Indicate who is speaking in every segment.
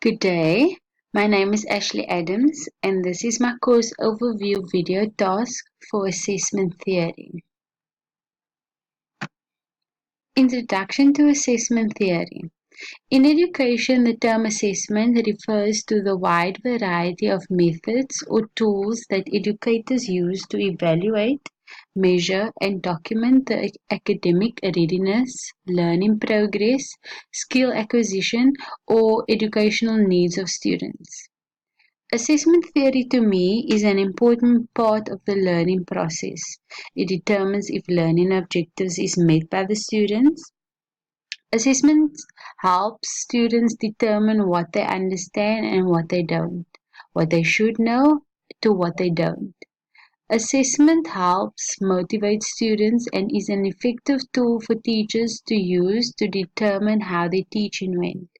Speaker 1: Good day, my name is Ashley Adams and this is my course overview video task for assessment theory. Introduction to assessment theory. In education, the term assessment refers to the wide variety of methods or tools that educators use to evaluate, measure, and document the academic readiness, learning progress, skill acquisition, or educational needs of students. Assessment theory to me is an important part of the learning process. It determines if learning objectives is met by the students. Assessment helps students determine what they understand and what they don't, what they should know to what they don't. Assessment helps motivate students and is an effective tool for teachers to use to determine how they teach and when.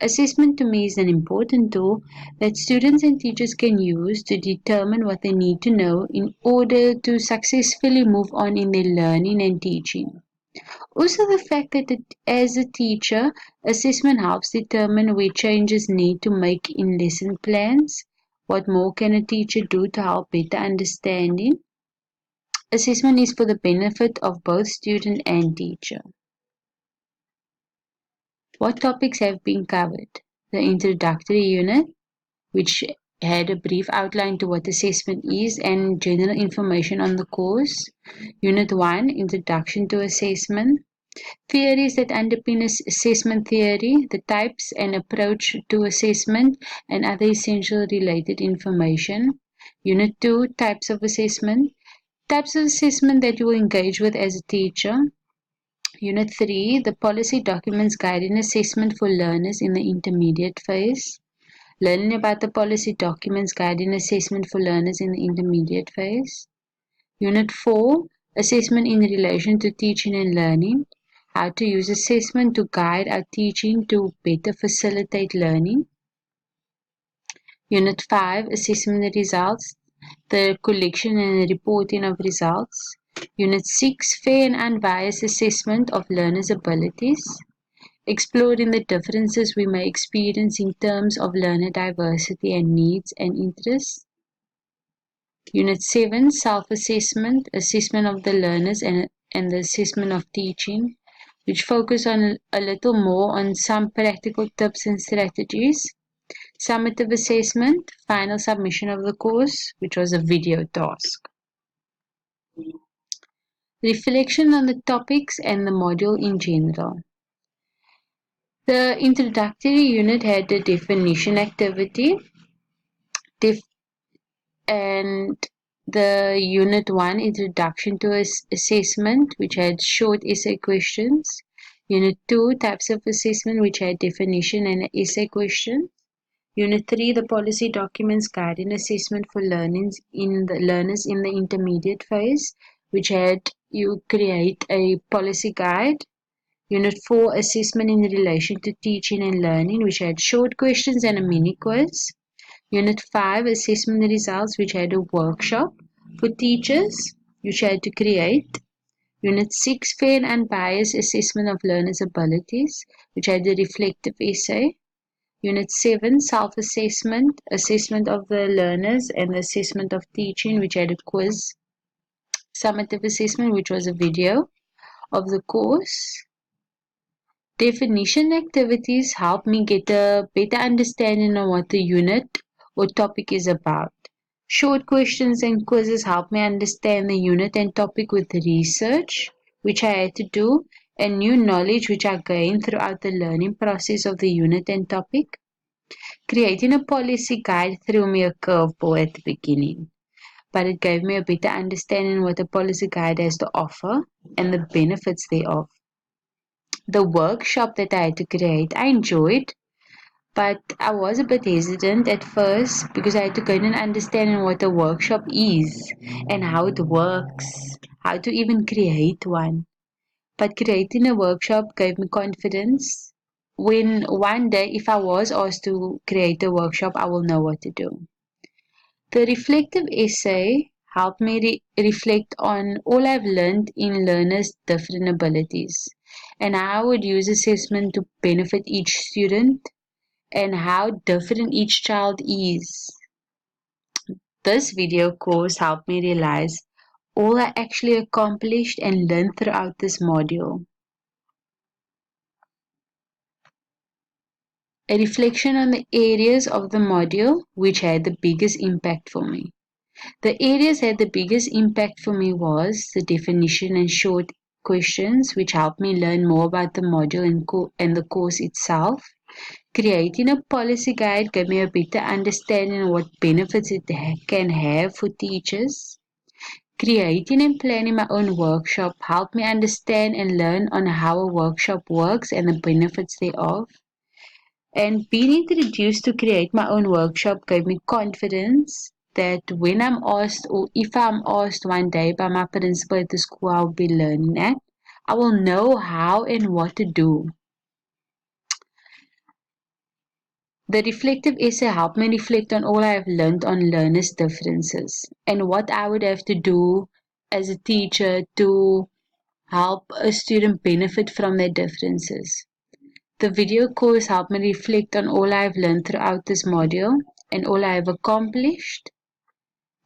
Speaker 1: Assessment to me is an important tool that students and teachers can use to determine what they need to know in order to successfully move on in their learning and teaching. Also, the fact that as a teacher, assessment helps determine where changes need to make in lesson plans. What more can a teacher do to help better understanding? Assessment is for the benefit of both student and teacher. What topics have been covered? The introductory unit, which had a brief outline to what assessment is and general information on the course. Unit 1, Introduction to Assessment. Theories that underpin assessment theory, the types and approach to assessment, and other essential related information. Unit 2, Types of Assessment. Types of assessment that you will engage with as a teacher. Unit 3, the policy documents guiding assessment for learners in the intermediate phase. Learning about the policy documents guiding assessment for learners in the intermediate phase. Unit 4, assessment in relation to teaching and learning. How to use assessment to guide our teaching to better facilitate learning. Unit 5, assessment results. The collection and reporting of results. Unit 6, fair and unbiased assessment of learners' abilities. Exploring the differences we may experience in terms of learner diversity and needs and interests. Unit 7, self-assessment, assessment of the learners and the assessment of teaching, which focus on a little more on some practical tips and strategies. Summative assessment, final submission of the course, which was a video task. Reflection on the topics and the module in general. The introductory unit had the definition activity and the Unit 1 Introduction to Assessment, which had short essay questions. Unit 2 Types of Assessment, which had definition and essay questions. Unit 3 The Policy Documents Guiding Assessment for learners in the intermediate phase, which had you create a policy guide. Unit 4 Assessment in relation to teaching and learning, which had short questions and a mini quiz. Unit 5 Assessment results, which had a workshop for teachers, which had to create. Unit 6 Fair and Unbiased Assessment of Learners' Abilities, which had a reflective essay. Unit 7 Self-Assessment, Assessment of the Learners and the Assessment of Teaching, which had a quiz. Summative Assessment, which was a video of the course. Definition activities help me get a better understanding of what the unit or topic is about. Short questions and quizzes help me understand the unit and topic with research, which I had to do, and new knowledge which I gained throughout the learning process of the unit and topic. Creating a policy guide threw me a curveball at the beginning, but it gave me a better understanding what a policy guide has to offer and the benefits thereof. The workshop that I had to create, I enjoyed, but I was a bit hesitant at first because I had to gain an understanding what a workshop is and how it works, how to even create one. But creating a workshop gave me confidence. When one day, if I was asked to create a workshop, I will know what to do. The reflective essay helped me reflect on all I've learned in learners' different abilities and how I would use assessment to benefit each student and how different each child is. This video course helped me realize all I actually accomplished and learned throughout this module. A reflection on the areas of the module which had the biggest impact for me. The areas that had the biggest impact for me was the definition and short questions, which helped me learn more about the module and the course itself. Creating a policy guide gave me a better understanding of what benefits it can have for teachers. Creating and planning my own workshop helped me understand and learn on how a workshop works and the benefits thereof. And being introduced to create my own workshop gave me confidence that when I'm asked, or if I'm asked one day by my principal at the school I'll be learning at, I will know how and what to do. The reflective essay helped me reflect on all I have learned on learners' differences and what I would have to do as a teacher to help a student benefit from their differences. The video course helped me reflect on all I have learned throughout this module and all I have accomplished.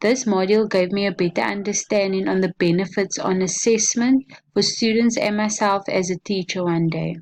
Speaker 1: This module gave me a better understanding on the benefits on assessment for students and myself as a teacher one day.